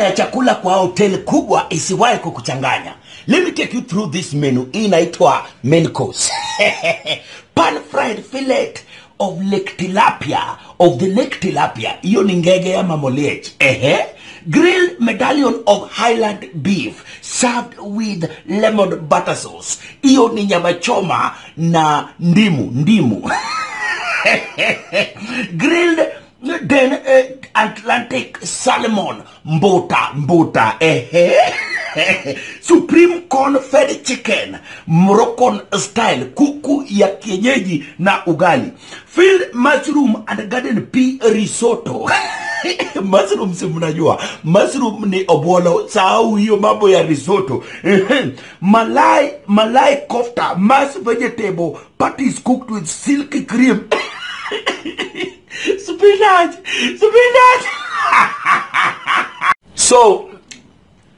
ya chakula kwa hoteli kubwa isiwahi kukuchanganya. Let me take you through this menu. Inaitwa main course. Pan-fried fillet of lake tilapia, of the lake tilapia. Iyo ni ngege ya mamoliech. Grilled medallion of Highland beef served with lemon butter sauce. Iyo ni nyama choma na ndimu. Grilled then Atlantic salmon mbota. Supreme corn fed chicken Moroccan style, kuku ya kienyeji na ugali. Filled mushroom and garden pea risotto. Mushroom si mnajua, mushroom ni obolo, sahau hiyo mambo ya risotto. Malai kofta, mashed vegetable patties cooked with silky cream. Spinach. So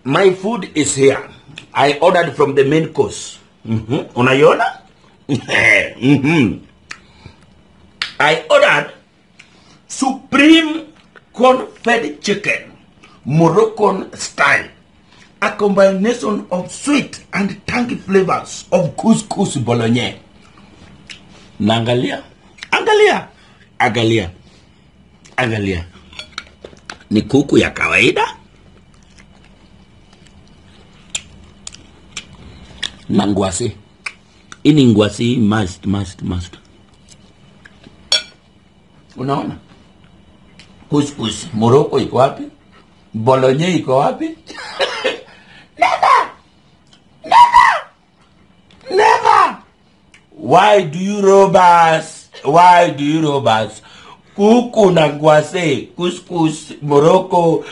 my food is here. I ordered from the main course. Unaiona? I ordered supreme corn-fed chicken, Moroccan style, a combination of sweet and tangy flavors of couscous bolognese. Angalia. Ni kuku ya kawaida na ngwasi. Ini ngwasi must. Unaona? Couscous Morocco iko wapi? Bolognese iko wapi? Never. Why do you rob us? Kuku na ngwasi, couscous Morocco.